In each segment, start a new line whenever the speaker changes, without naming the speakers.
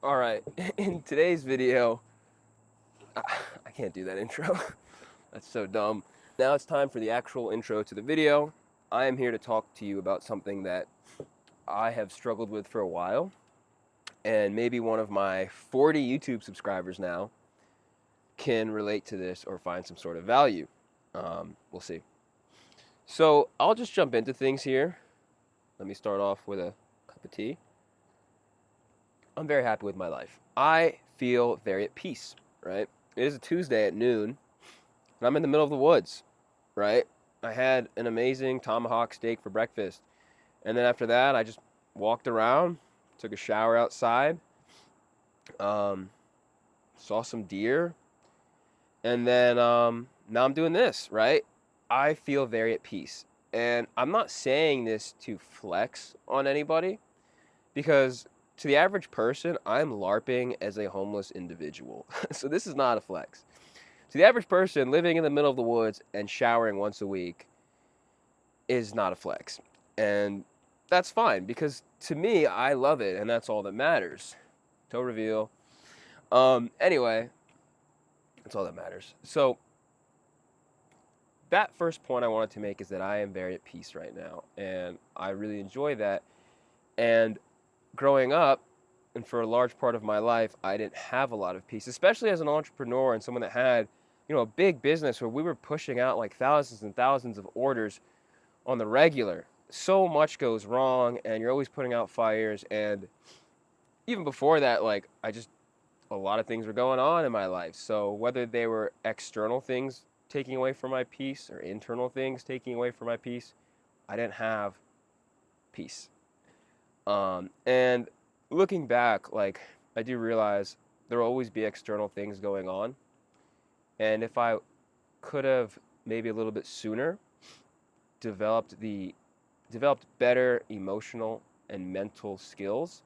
All right, in today's video, I can't do that intro. That's so dumb. Now it's time for the actual intro to the video. I am here to talk to you about something that I have struggled with for a while, and maybe one of my 40 YouTube subscribers now can relate to this or find some sort of value. We'll see. So I'll just jump into things here. Let me start off with a cup of tea. I'm very happy with my life. I feel very at peace, right? It is a Tuesday at noon, and I'm in the middle of the woods, right? I had an amazing tomahawk steak for breakfast. And then after that, I just walked around, took a shower outside, um, saw some deer, and then now I'm doing this, right? I feel very at peace. And I'm not saying this to flex on anybody because to the average person, I'm LARPing as a homeless individual. So this is not a flex. To the average person, living in the middle of the woods and showering once a week is not a flex. And that's fine because to me, I love it and that's all that matters. Toe reveal. Anyway, that's all that matters. So that first point I wanted to make is that I am very at peace right now and I really enjoy that. And growing up, and for a large part of my life, I didn't have a lot of peace, especially as an entrepreneur and someone that had, a big business where we were pushing out like thousands and thousands of orders on the regular. So much goes wrong, and you're always putting out fires. And even before that, like, a lot of things were going on in my life. So whether they were external things taking away from my peace or internal things taking away from my peace, I didn't have peace. And looking back, like, I do realize there will always be external things going on. And if I could have maybe a little bit sooner developed better emotional and mental skills,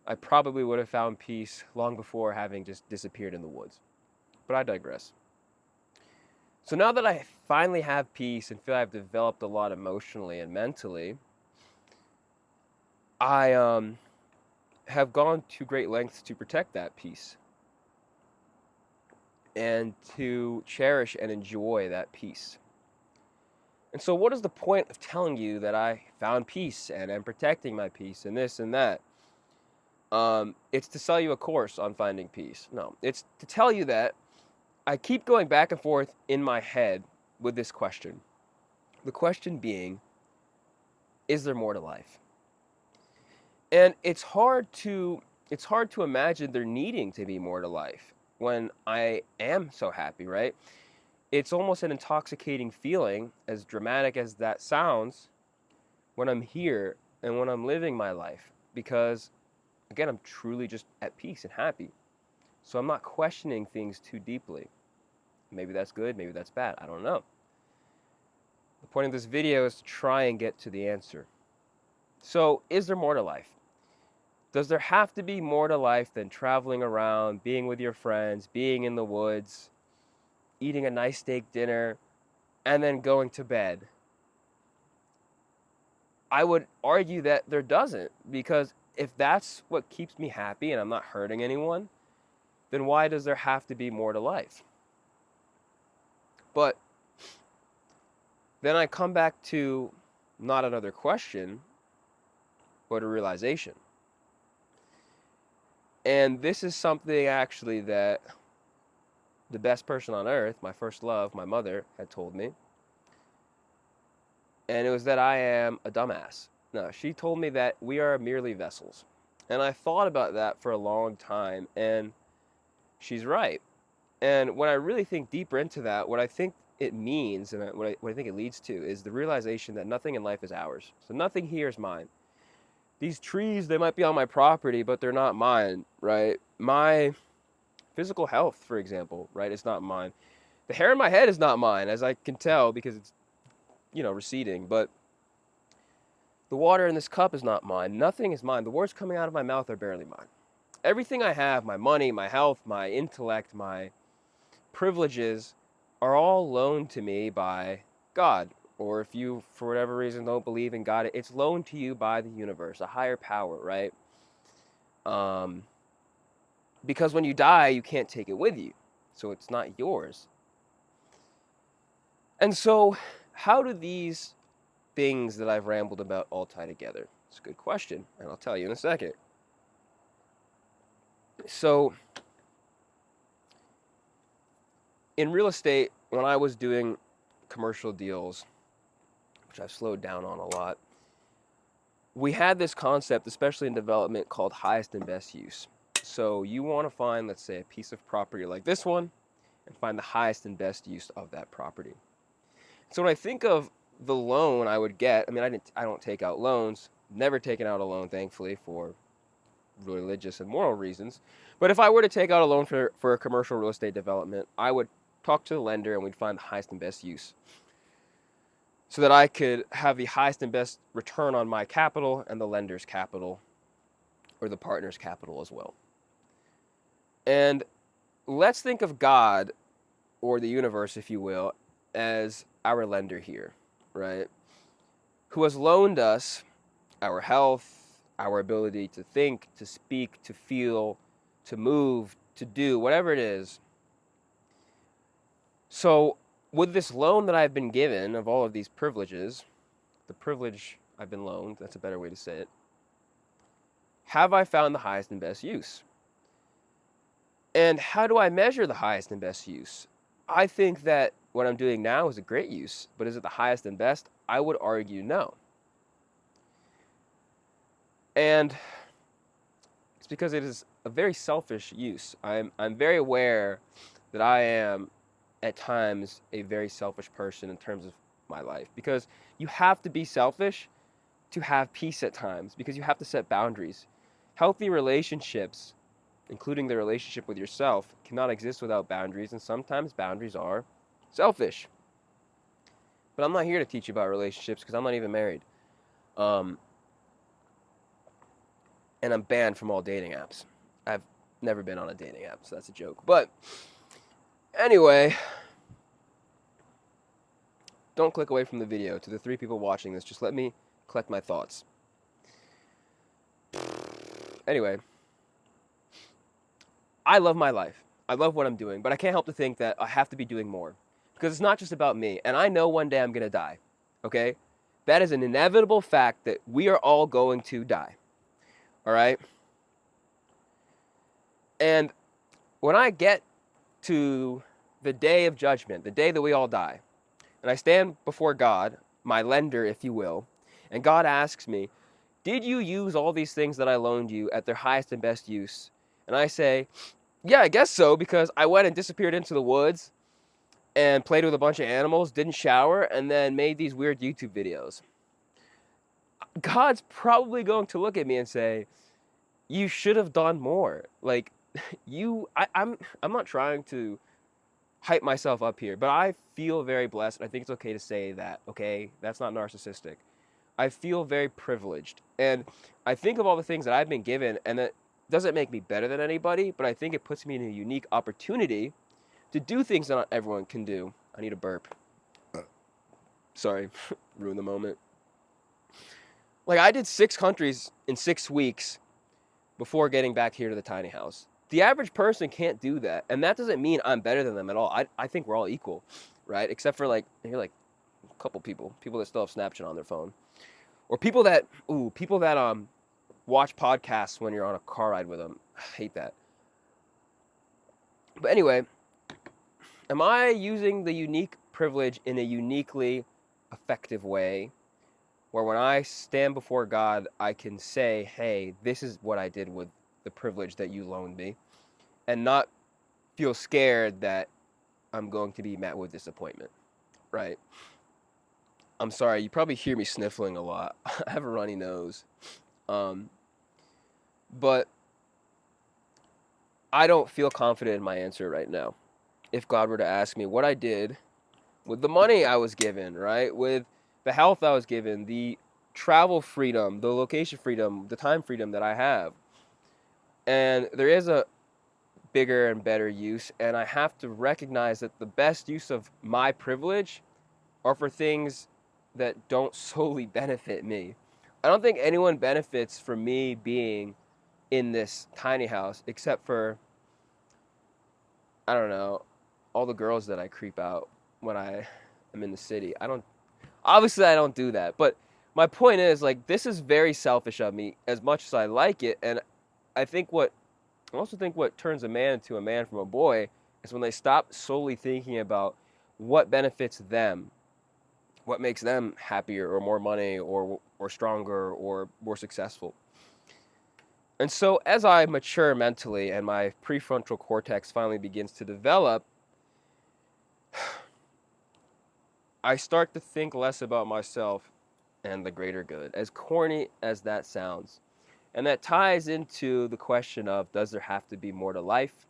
I probably would have found peace long before having just disappeared in the woods. But I digress. So now that I finally have peace and feel I've developed a lot emotionally and mentally, I have gone to great lengths to protect that peace and to cherish and enjoy that peace. And so, what is the point of telling you that I found peace and am protecting my peace and this and that? It's to sell you a course on finding peace. No, it's to tell you that I keep going back and forth in my head with this question. The question being, is there more to life? And it's hard to imagine there needing to be more to life when I am so happy, right? It's almost an intoxicating feeling, as dramatic as that sounds, when I'm here and when I'm living my life because again, I'm truly just at peace and happy. So I'm not questioning things too deeply. Maybe that's good, maybe that's bad. I don't know. The point of this video is to try and get to the answer. So, is there more to life? Does there have to be more to life than traveling around, being with your friends, being in the woods, eating a nice steak dinner, and then going to bed? I would argue that there doesn't, because if that's what keeps me happy and I'm not hurting anyone, then why does there have to be more to life? But then I come back to not another question, but a realization. And this is something actually that the best person on earth, my first love, my mother, had told me. And it was that I am a dumbass. No, she told me that we are merely vessels. And I thought about that for a long time, and she's right. And when I really think deeper into that, what I think it means and what I think it leads to is the realization that nothing in life is ours. So nothing here is mine. These trees, they might be on my property, but they're not mine, right? My physical health, for example, right, is not mine. The hair in my head is not mine, as I can tell because it's, receding. But the water in this cup is not mine. Nothing is mine. The words coming out of my mouth are barely mine. Everything I have, my money, my health, my intellect, my privileges, are all loaned to me by God. Or if you, for whatever reason, don't believe in God, it's loaned to you by the universe, a higher power, right? Because when you die, you can't take it with you. So it's not yours. And so, how do these things that I've rambled about all tie together? It's a good question, and I'll tell you in a second. So, in real estate, when I was doing commercial deals, which I've slowed down on a lot, we had this concept, especially in development, called highest and best use. So you want to find, let's say, a piece of property like this one and find the highest and best use of that property. So when I think of the loan I would get, I mean, I don't take out loans, never taken out a loan, thankfully, for religious and moral reasons. But if I were to take out a loan for a commercial real estate development, I would talk to the lender and we'd find the highest and best use, so that I could have the highest and best return on my capital and the lender's capital, or the partner's capital as well. And let's think of God, or the universe, if you will, as our lender here, right? Who has loaned us our health, our ability to think, to speak, to feel, to move, to do, whatever it is. So with this loan that I've been given of all of these privileges, the privilege I've been loaned, that's a better way to say it, have I found the highest and best use? And how do I measure the highest and best use? I think that what I'm doing now is a great use, but is it the highest and best? I would argue no. And it's because it is a very selfish use. I'm very aware that I am at times a very selfish person in terms of my life, because you have to be selfish to have peace at times, because you have to set boundaries. Healthy relationships, including the relationship with yourself, cannot exist without boundaries, and sometimes boundaries are selfish. But I'm not here to teach you about relationships because I'm not even married. And I'm banned from all dating apps. I've never been on a dating app, so that's a joke. But anyway, don't click away from the video. To the 3 people watching this, just let me collect my thoughts. Anyway, I love my life. I love what I'm doing, but I can't help to think that I have to be doing more, because it's not just about me. And I know one day I'm going to die, okay? That is an inevitable fact that we are all going to die, all right? And when I get to the day of judgment, the day that we all die, and I stand before God, my lender, if you will, and God asks me, did you use all these things that I loaned you at their highest and best use? And I say, yeah, I guess so, because I went and disappeared into the woods and played with a bunch of animals, didn't shower, and then made these weird YouTube videos. God's probably going to look at me and say, you should have done more. Like, I'm not trying to hype myself up here, but I feel very blessed. I think it's okay to say that, okay? That's not narcissistic. I feel very privileged. And I think of all the things that I've been given, and it doesn't make me better than anybody, but I think it puts me in a unique opportunity to do things that not everyone can do. I need a burp. Sorry, ruined the moment. Like, I did 6 countries in 6 weeks before getting back here to the tiny house. The average person can't do that, and that doesn't mean I'm better than them at all. I think we're all equal, right? Except for maybe a couple people that still have Snapchat on their phone, or people that watch podcasts when you're on a car ride with them. I hate that. But anyway, am I using the unique privilege in a uniquely effective way, where when I stand before God, I can say, hey, this is what I did with the privilege that you loaned me, and not feel scared that I'm going to be met with disappointment, right? I'm sorry, you probably hear me sniffling a lot. I have a runny nose. But I don't feel confident in my answer right now. If God were to ask me what I did with the money I was given, right? With the health I was given, the travel freedom, the location freedom, the time freedom that I have. And there is a bigger and better use, and I have to recognize that the best use of my privilege are for things that don't solely benefit me. I don't think anyone benefits from me being in this tiny house, except for, I don't know, all the girls that I creep out when I am in the city. Obviously I don't do that, but my point is, like, this is very selfish of me as much as I like it. And I also think what turns a man into a man from a boy is when they stop solely thinking about what benefits them, what makes them happier or more money or stronger or more successful. And so as I mature mentally and my prefrontal cortex finally begins to develop, I start to think less about myself and the greater good, as corny as that sounds. And that ties into the question of, does there have to be more to life?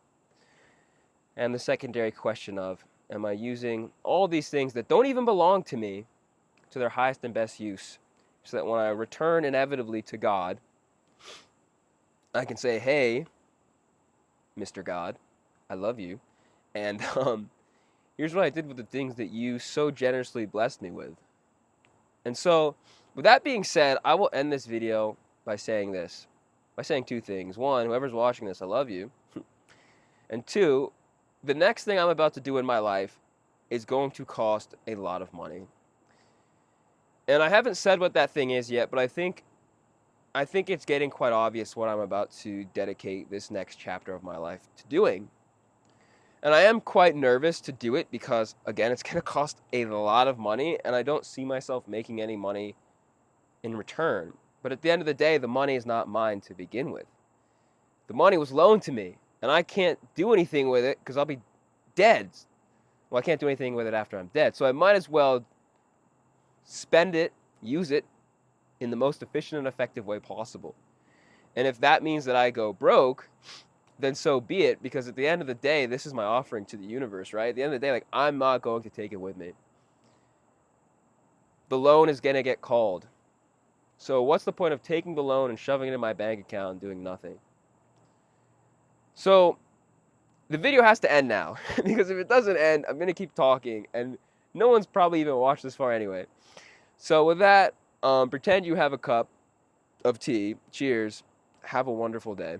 And the secondary question of, am I using all these things that don't even belong to me to their highest and best use, so that when I return inevitably to God, I can say, hey, Mr. God, I love you. And here's what I did with the things that you so generously blessed me with. And so, with that being said, I will end this video by saying two things. One, whoever's watching this, I love you. And two, the next thing I'm about to do in my life is going to cost a lot of money. And I haven't said what that thing is yet, but I think it's getting quite obvious what I'm about to dedicate this next chapter of my life to doing. And I am quite nervous to do it because, again, it's going to cost a lot of money, and I don't see myself making any money in return. But at the end of the day, the money is not mine to begin with. The money was loaned to me, and I can't do anything with it because I'll be dead. Well, I can't do anything with it after I'm dead. So I might as well spend it, use it in the most efficient and effective way possible. And if that means that I go broke, then so be it, because at the end of the day, this is my offering to the universe, right? At the end of the day, like, I'm not going to take it with me. The loan is going to get called. So what's the point of taking the loan and shoving it in my bank account and doing nothing? So the video has to end now, because if it doesn't end, I'm going to keep talking, and no one's probably even watched this far anyway. So with that, pretend you have a cup of tea. Cheers. Have a wonderful day.